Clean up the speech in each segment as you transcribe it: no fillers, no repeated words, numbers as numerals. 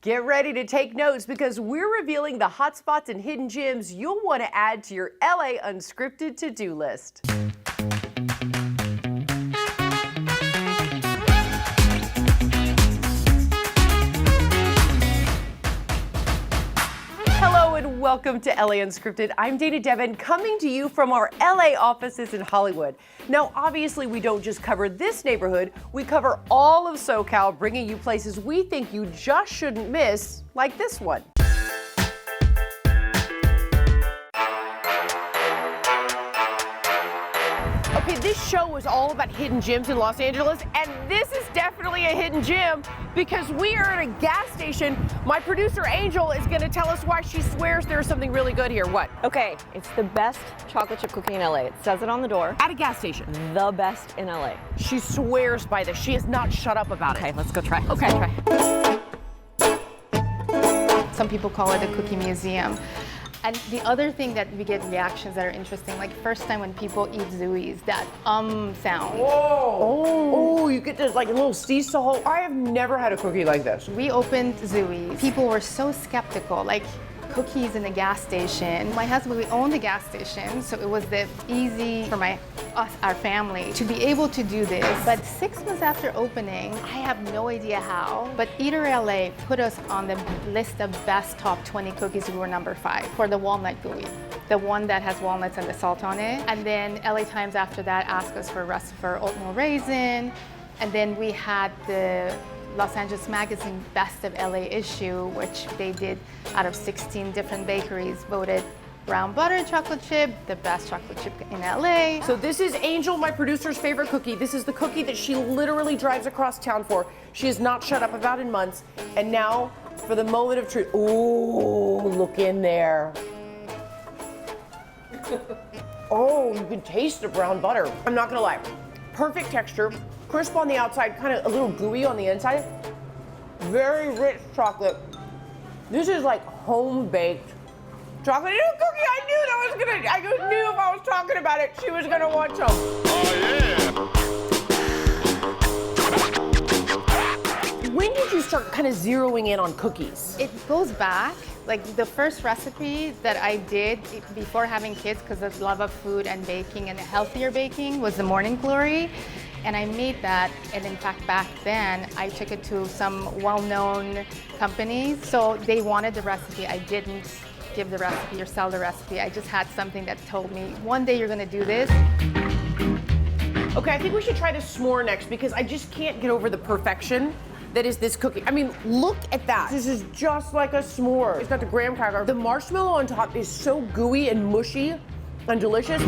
Get ready to take notes because we're revealing the hotspots and hidden gems you'll want to add to your LA Unscripted to-do list. Hello and welcome to LA Unscripted. I'm Dana Devin, coming to you from our LA offices in Hollywood. Now, obviously, we don't just cover this neighborhood, we cover all of SoCal, bringing you places we think you just shouldn't miss, like this one. Okay, this show is all about hidden gems in Los Angeles, and this is definitely a hidden gem because we are at a gas station. My producer, Angel, is gonna tell us why she swears there's something really good here. What? Okay, it's the best chocolate chip cookie in LA. It says it on the door. At a gas station. The best in LA. She swears by this. She has not shut up about it. Okay, let's go try. Okay. Some people call it a cookie museum. And the other thing that we get reactions that are interesting, like first time when people eat Zooey's, that sound. Oh, you get this like a little sea salt. I have never had a cookie like this. We opened Zooey's. People were so skeptical, like cookies in the gas station. My husband, we owned the gas station, so it was easy for our family to be able to do this. But 6 months after opening, I have no idea how, but Eater LA put us on the list of best top 20 cookies. We were number 5 for the walnut gooey, the one that has walnuts and the salt on it. And then LA Times after that asked us for a recipe for oatmeal raisin. And then we had the Los Angeles Magazine Best of LA issue, which they did out of 16 different bakeries, voted brown butter chocolate chip the best chocolate chip in LA. So this is Angel, my producer's favorite cookie. This is the cookie that she literally drives across town for. She has not shut up about in months. And now for the moment of truth. Ooh, look in there. Oh, you can taste the brown butter. I'm not gonna lie. Perfect texture, crisp on the outside, kind of a little gooey on the inside. Very rich chocolate. This is like home-baked chocolate cookie. I knew if I was talking about it, she was gonna want some. Oh, yeah. When did you start kind of zeroing in on cookies? It goes back. Like the first recipe that I did before having kids, because of love of food and baking and healthier baking, was the Morning Glory. And I made that, and in fact back then I took it to some well-known companies. So they wanted the recipe. I didn't give the recipe or sell the recipe. I just had something that told me, one day you're gonna do this. Okay, I think we should try the s'more next because I just can't get over the perfection that is this cookie. I mean, look at that. This is just like a s'more. It's got the graham cracker. The marshmallow on top is so gooey and mushy and delicious.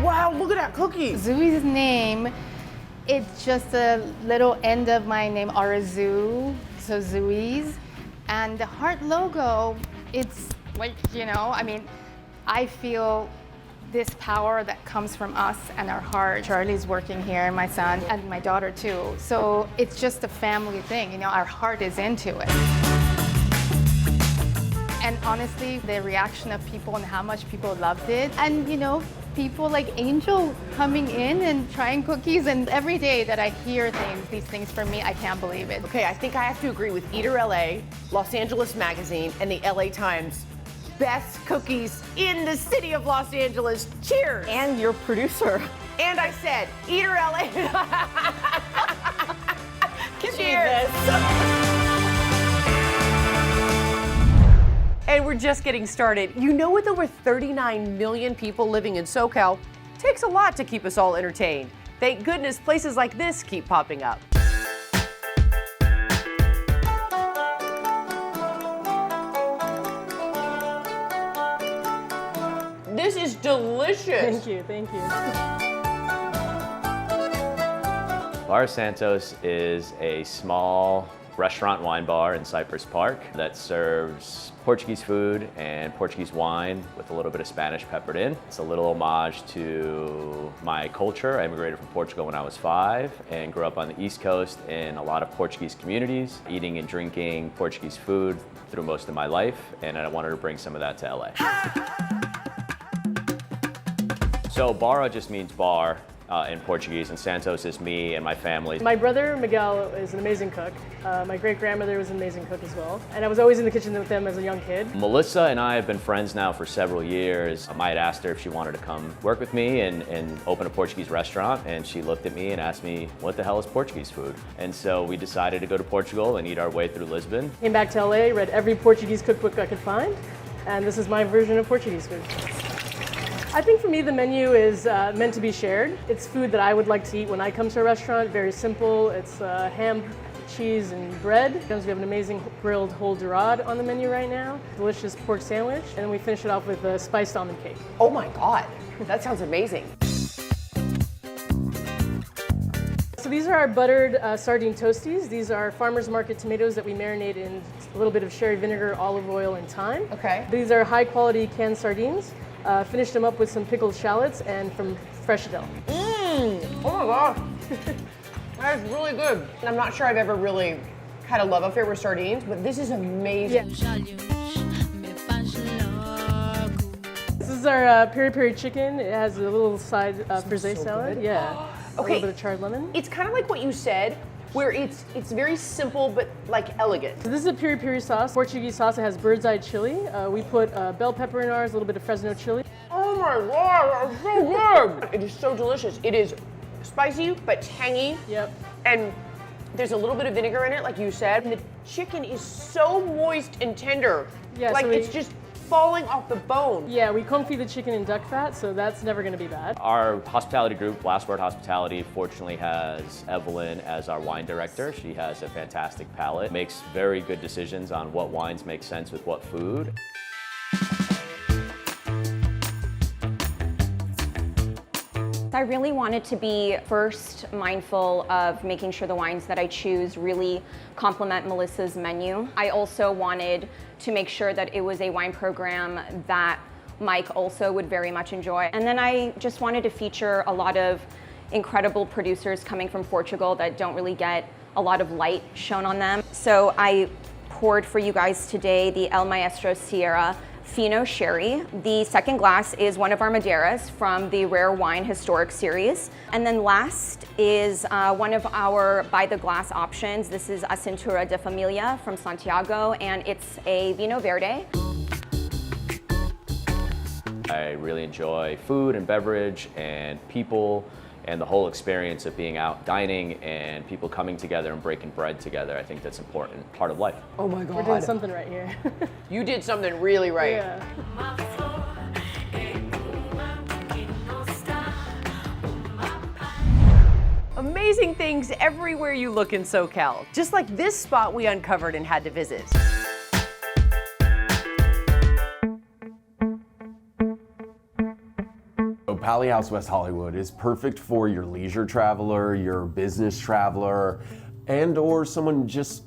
Wow, look at that cookie. Zooey's name, it's just a little end of my name, Arazu, so Zooey's. And the heart logo, it's like, I mean, I feel this power that comes from us and our heart. Charlie's working here, my son, and my daughter too. So it's just a family thing, our heart is into it. And honestly, the reaction of people and how much people loved it. And people like Angel coming in and trying cookies, and every day that I hear these things from me, I can't believe it. Okay, I think I have to agree with Eater LA, Los Angeles Magazine, and the LA Times. Best cookies in the city of Los Angeles. Cheers. And your producer. And I said, Eater LA. Give me Cheers. this. And we're just getting started. With over 39 million people living in SoCal, it takes a lot to keep us all entertained. Thank goodness places like this keep popping up. This is delicious. Thank you. Bar Santos is a small restaurant wine bar in Cypress Park that serves Portuguese food and Portuguese wine with a little bit of Spanish peppered in. It's a little homage to my culture. I immigrated from Portugal when I was 5 and grew up on the East Coast in a lot of Portuguese communities, eating and drinking Portuguese food through most of my life, and I wanted to bring some of that to LA. So Barra just means bar in Portuguese, and Santos is me and my family. My brother Miguel is an amazing cook. My great-grandmother was an amazing cook as well. And I was always in the kitchen with them as a young kid. Melissa and I have been friends now for several years. I had asked her if she wanted to come work with me and open a Portuguese restaurant, and she looked at me and asked me, what the hell is Portuguese food? And so we decided to go to Portugal and eat our way through Lisbon. Came back to LA, read every Portuguese cookbook I could find, and this is my version of Portuguese food. I think for me the menu is meant to be shared. It's food that I would like to eat when I come to a restaurant. Very simple. It's ham, cheese, and bread. We have an amazing grilled whole dorade on the menu right now. Delicious pork sandwich, and then we finish it off with a spiced almond cake. Oh my God, that sounds amazing. So these are our buttered sardine toasties. These are farmers market tomatoes that we marinate in a little bit of sherry vinegar, olive oil, and thyme. Okay. These are high quality canned sardines. Finished them up with some pickled shallots and from fresh dill. Oh my God. That is really good. I'm not sure I've ever really had a love affair with sardines, but this is amazing. This is our peri peri chicken. It has a little side frisee salad. good. Yeah. A Okay. little bit of charred lemon. It's kind of like what you said, where it's very simple but like elegant. So this is a peri peri sauce, Portuguese sauce. It has bird's eye chili. We put bell pepper in ours, a little bit of Fresno chili. Oh my God, that's so good. It is so delicious. It is spicy but tangy. Yep. And there's a little bit of vinegar in it, like you said. And the chicken is so moist and tender. Yeah, like so it's just falling off the bone. Yeah, we confit the chicken in duck fat, so that's never going to be bad. Our hospitality group, Last Word Hospitality, fortunately has Evelyn as our wine director. She has a fantastic palate, makes very good decisions on what wines make sense with what food. I really wanted to be first mindful of making sure the wines that I choose really complement Melissa's menu. I also wanted to make sure that it was a wine program that Mike also would very much enjoy. And then I just wanted to feature a lot of incredible producers coming from Portugal that don't really get a lot of light shown on them. So I poured for you guys today the El Maestro Sierra Fino Sherry. The second glass is one of our Madeiras from the Rare Wine Historic Series. And then last is one of our by the glass options. This is a Cintura de Familia from Santiago, and it's a Vino Verde. I really enjoy food and beverage and people and the whole experience of being out dining and people coming together and breaking bread together. I think that's an important part of life. Oh my We're doing something right here. You did something really right. Yeah. Amazing things everywhere you look in SoCal, just like this spot we uncovered and had to visit. Pally House West Hollywood is perfect for your leisure traveler, your business traveler, and or someone just,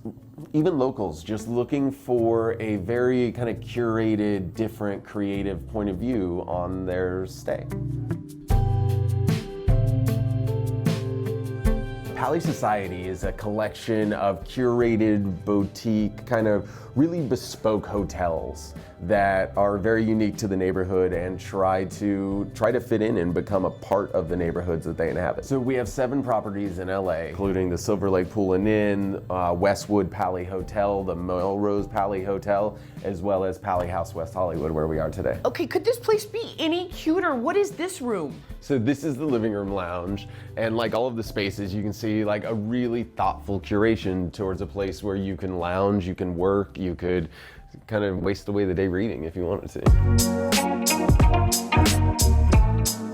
even locals, just looking for a very kind of curated, different, creative point of view on their stay. Pally Society is a collection of curated, boutique, kind of really bespoke hotels that are very unique to the neighborhood and try to fit in and become a part of the neighborhoods that they inhabit. So we have 7 properties in LA, including the Silver Lake Pool and Inn, Westwood Pally Hotel, the Melrose Pally Hotel, as well as Pally House West Hollywood, where we are today. Okay, could this place be any cuter? What is this room? So this is the living room lounge, and like all of the spaces, you can see like a really thoughtful curation towards a place where you can lounge, you can work, you could kind of waste away the day reading if you wanted to.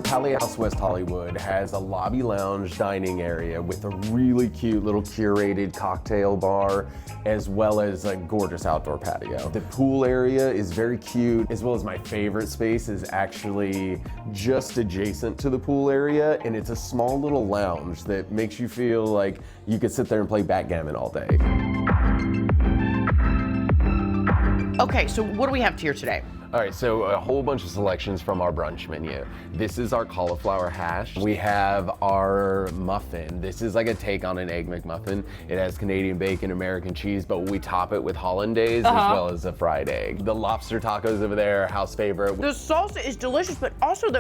Pally House West Hollywood has a lobby lounge dining area with a really cute little curated cocktail bar, as well as a gorgeous outdoor patio. The pool area is very cute, as well as my favorite space is actually just adjacent to the pool area, and it's a small little lounge that makes you feel like you could sit there and play backgammon all day. Okay, so what do we have here today? All right, so a whole bunch of selections from our brunch menu. This is our cauliflower hash. We have our muffin. This is like a take on an Egg McMuffin. It has Canadian bacon, American cheese, but we top it with hollandaise as well as a fried egg. The lobster tacos over there, house favorite. The salsa is delicious, but also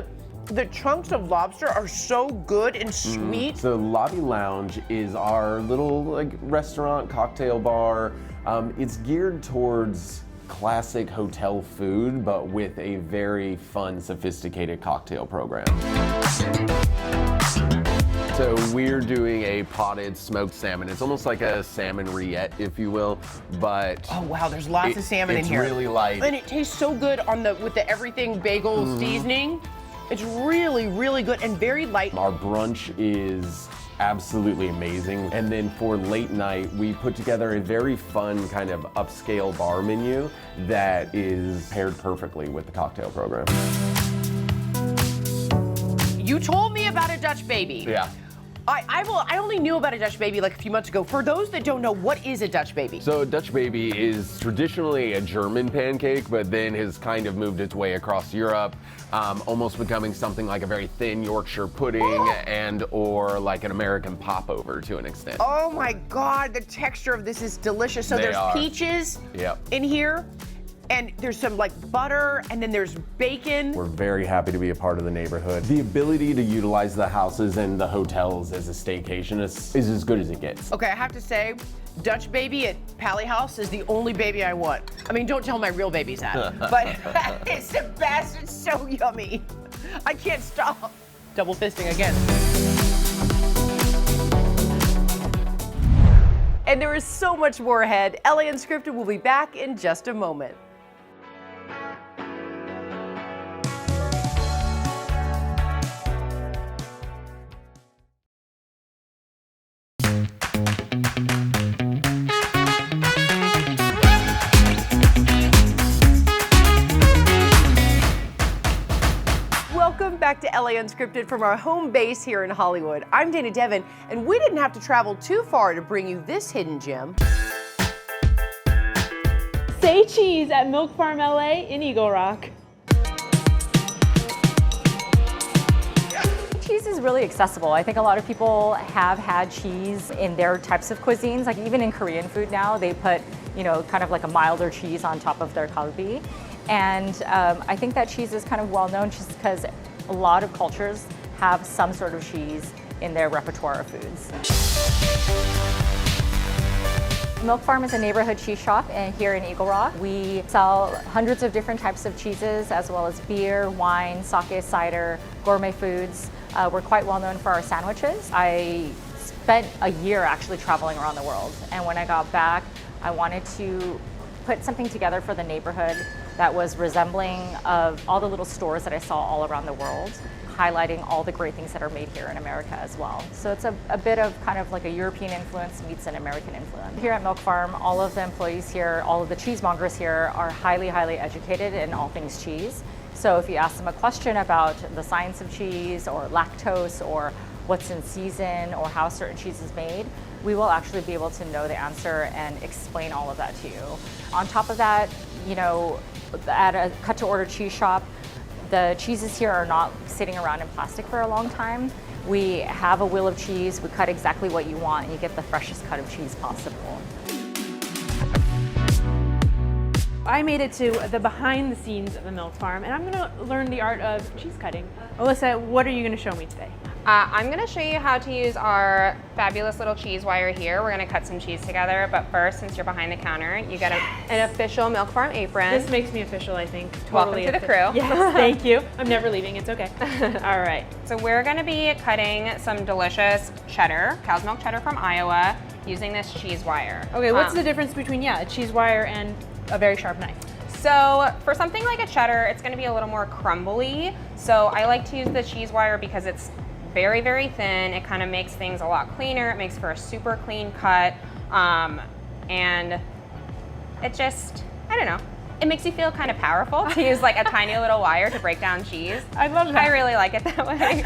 The chunks of lobster are so good and sweet. So Lobby Lounge is our little restaurant cocktail bar. It's geared towards classic hotel food, but with a very fun, sophisticated cocktail program. So we're doing a potted smoked salmon. It's almost like a salmon rillette, if you will, but Oh wow, there's lots of salmon in here. It's really light. And it tastes so good on with the everything bagel seasoning. It's really, really good and very light. Our brunch is absolutely amazing. And then for late night, we put together a very fun kind of upscale bar menu that is paired perfectly with the cocktail program. You told me about a Dutch baby. Yeah. I only knew about a Dutch baby like a few months ago. For those that don't know, what is a Dutch baby? So a Dutch baby is traditionally a German pancake, but then has kind of moved its way across Europe, almost becoming something like a very thin Yorkshire pudding and or like an American popover to an extent. Oh my God, the texture of this is delicious. So there's peaches in here, and there's some like butter, and then there's bacon. We're very happy to be a part of the neighborhood. The ability to utilize the houses and the hotels as a staycation is as good as it gets. Okay, I have to say, Dutch baby at Pally House is the only baby I want. I mean, don't tell my real babies that, but it's the best. It's so yummy. I can't stop. Double fisting again. And there is so much more ahead. LA Unscripted will be back in just a moment. Welcome back to LA Unscripted from our home base here in Hollywood. I'm Dana Devin, and we didn't have to travel too far to bring you this hidden gem. Say cheese at Milk Farm LA in Eagle Rock. Cheese is really accessible. I think a lot of people have had cheese in their types of cuisines. Like even in Korean food now, they put, kind of like a milder cheese on top of their kalbi. And I think that cheese is kind of well known just because a lot of cultures have some sort of cheese in their repertoire of foods. Milk Farm is a neighborhood cheese shop here in Eagle Rock. We sell hundreds of different types of cheeses as well as beer, wine, sake, cider, gourmet foods. We're quite well known for our sandwiches. I spent a year actually traveling around the world, and when I got back, I wanted to put something together for the neighborhood that was resembling of all the little stores that I saw all around the world, highlighting all the great things that are made here in America as well. So it's a bit of kind of like a European influence meets an American influence. Here at Milk Farm, all of the employees here, all of the cheesemongers here are highly, highly educated in all things cheese. So if you ask them a question about the science of cheese or lactose or what's in season or how a certain cheese is made, we will actually be able to know the answer and explain all of that to you. On top of that, at a cut-to-order cheese shop, the cheeses here are not sitting around in plastic for a long time. We have a wheel of cheese, we cut exactly what you want, and you get the freshest cut of cheese possible. I made it to the behind the scenes of the Milk Farm, and I'm gonna learn the art of cheese cutting. Alyssa, what are you gonna show me today? I'm going to show you how to use our fabulous little cheese wire here. We're going to cut some cheese together, but first, since you're behind the counter, you get an official Milk Farm apron. This makes me official, I think. Welcome to the crew. Yes, thank you. I'm never leaving, it's okay. All right. So we're going to be cutting some delicious cheddar, cow's milk cheddar from Iowa, using this cheese wire. Okay, what's the difference between, a cheese wire and a very sharp knife? So for something like a cheddar, it's going to be a little more crumbly. So I like to use the cheese wire because it's very, very thin. It kind of makes things a lot cleaner. It makes for a super clean cut. And it just, I don't know, it makes you feel kind of powerful to use like a tiny little wire to break down cheese. I love that. I really like it that way.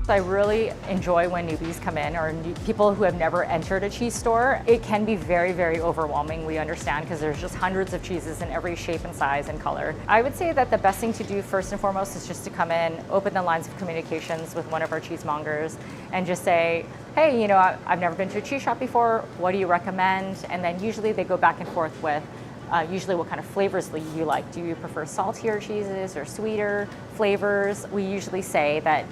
I really enjoy when newbies come in or people who have never entered a cheese store. It can be very, very overwhelming, we understand, because there's just hundreds of cheeses in every shape and size and color. I would say that the best thing to do first and foremost is just to come in, open the lines of communications with one of our cheesemongers and just say, hey, I've never been to a cheese shop before, what do you recommend? And then usually they go back and forth with usually what kind of flavors do you like. Do you prefer saltier cheeses or sweeter flavors? We usually say that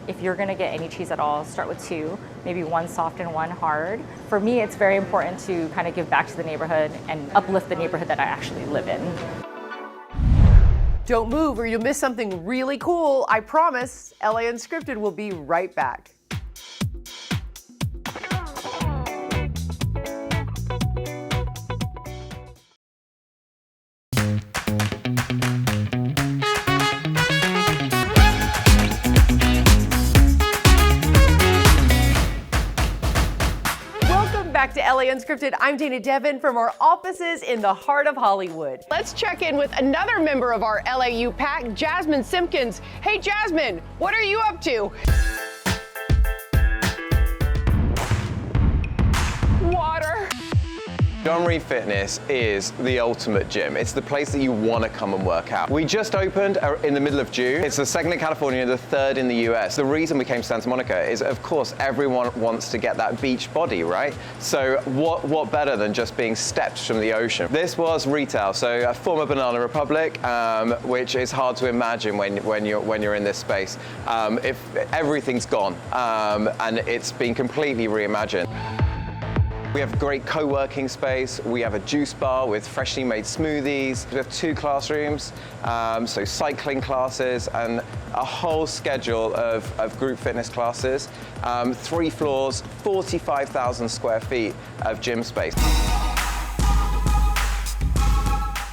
if you're gonna get any cheese at all, start with 2, maybe 1 soft and 1 hard. For me, it's very important to kind of give back to the neighborhood and uplift the neighborhood that I actually live in. Don't move or you'll miss something really cool. I promise. LA Unscripted will be right back. Back to LA Unscripted. I'm Dana Devin from our offices in the heart of Hollywood. Let's check in with another member of our LAU pack, Jasmine Simpkins. Hey Jasmine, what are you up to? Water. John Reed Fitness is the ultimate gym. It's the place that you want to come and work out. We just opened in the middle of June. It's the 2nd in California, the 3rd in the US. The reason we came to Santa Monica is, of course, everyone wants to get that beach body, right? So what better than just being steps from the ocean? This was retail, so a former Banana Republic, which is hard to imagine when you're in this space. If everything's gone, and it's been completely reimagined. We have great co-working space. We have a juice bar with freshly made smoothies. We have 2 classrooms, so cycling classes, and a whole schedule of group fitness classes. 3 floors, 45,000 square feet of gym space.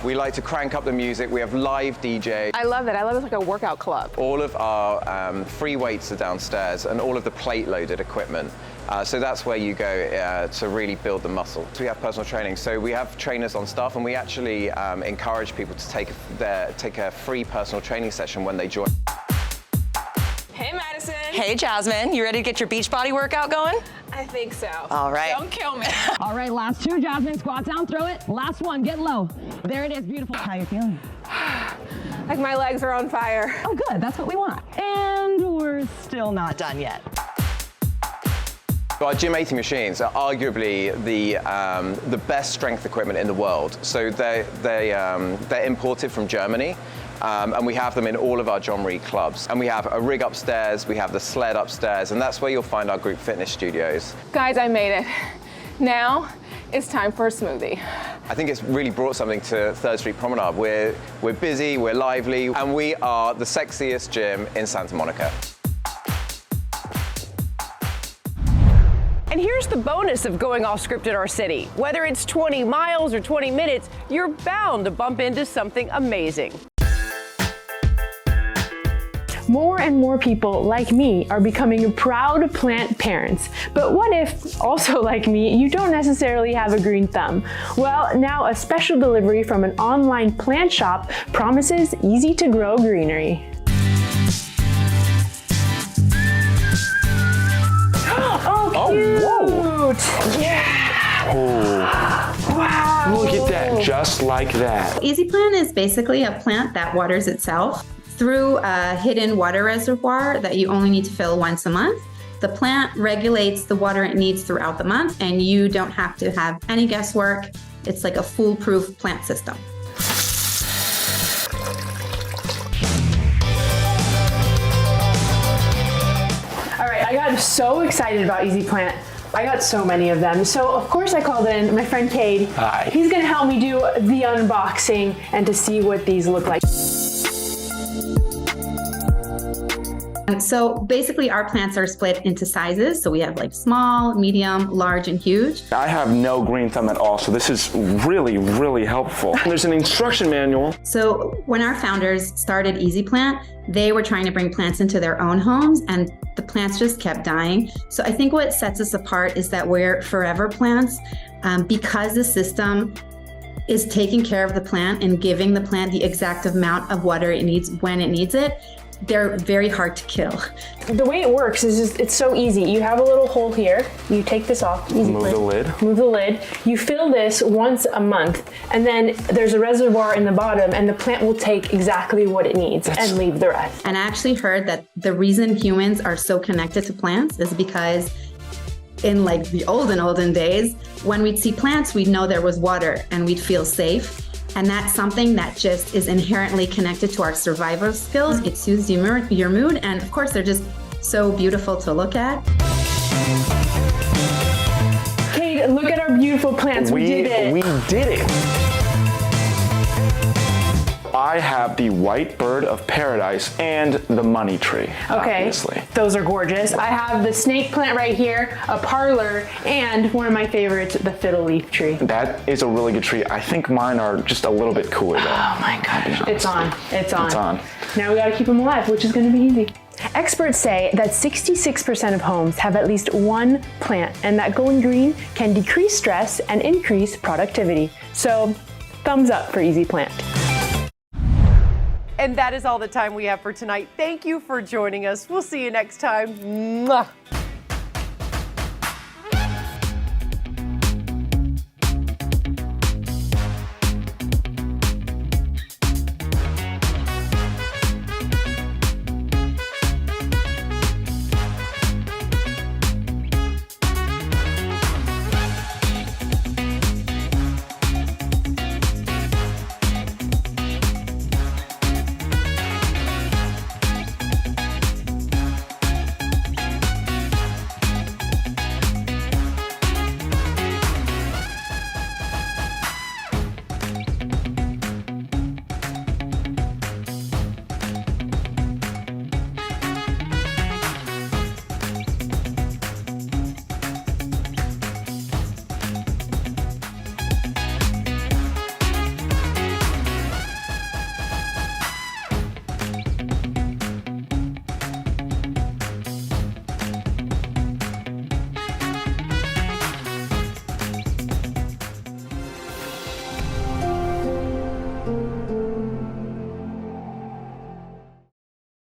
We like to crank up the music. We have live DJ. I love it. I love it. It's like a workout club. All of our free weights are downstairs and all of the plate-loaded equipment. So that's where you go to really build the muscle. So we have personal training. So we have trainers on staff, and we actually encourage people to take a free personal training session when they join. Hey, Madison. Hey, Jasmine. You ready to get your beach body workout going? I think so. All right. Don't kill me. All right, last 2, Jasmine. Squat down, throw it. Last one, get low. There it is, beautiful. How you feeling? Like my legs are on fire. Oh, good. That's what we want. And we're still not done yet. Our Gym 80 machines are arguably the best strength equipment in the world. So they're imported from Germany. And we have them in all of our John Reed clubs. And we have a rig upstairs, we have the sled upstairs, and that's where you'll find our group fitness studios. Guys, I made it. Now it's time for a smoothie. I think it's really brought something to 3rd Street Promenade. We're busy, we're lively, and we are the sexiest gym in Santa Monica. And here's the bonus of going off script in our city. Whether it's 20 miles or 20 minutes, you're bound to bump into something amazing. More and more people like me are becoming proud plant parents. But what if, also like me, you don't necessarily have a green thumb? Well, now a special delivery from an online plant shop promises easy to grow greenery. Oh, cute! Whoa! Yeah! Oh. Wow! Look at that, just like that. Easy Plant is basically a plant that waters itself through a hidden water reservoir that you only need to fill once a month. The plant regulates the water it needs throughout the month, and you don't have to have any guesswork. It's like a foolproof plant system. All right, I got so excited about Easy Plant. I got so many of them. So of course I called in my friend Cade. Hi. He's gonna help me do the unboxing and to see what these look like. So basically our plants are split into sizes. So we have like small, medium, large, and huge. I have no green thumb at all, so this is really, really helpful. There's an instruction manual. So when our founders started Easy Plant, they were trying to bring plants into their own homes, and the plants just kept dying. So I think what sets us apart is that we're forever plants, because the system is taking care of the plant and giving the plant the exact amount of water it needs when it needs it. They're very hard to kill. The way it works is just, it's so easy. You have a little hole here. You take this off. Easy Move the lid. Move the lid. You fill this once a month, and then there's a reservoir in the bottom, and the plant will take exactly what it needs and leave the rest. And I actually heard that the reason humans are so connected to plants is because in like the olden days, when we'd see plants, we'd know there was water and we'd feel safe. And that's something that just is inherently connected to our survival skills. It soothes your mood, and of course, they're just so beautiful to look at. Kate, look at our beautiful plants. We did it. We did it. I have the white bird of paradise and the money tree, obviously. Those are gorgeous. I have the snake plant right here, a parlor, and one of my favorites, the fiddle leaf tree. That is a really good tree. I think mine are just a little bit cooler though. Oh my gosh, it's on, it's on. It's on. Now we gotta keep them alive, which is gonna be easy. Experts say that 66% of homes have at least one plant, and that going green can decrease stress and increase productivity. So, thumbs up for Easy Plant. And that is all the time we have for tonight. Thank you for joining us. We'll see you next time. Mwah.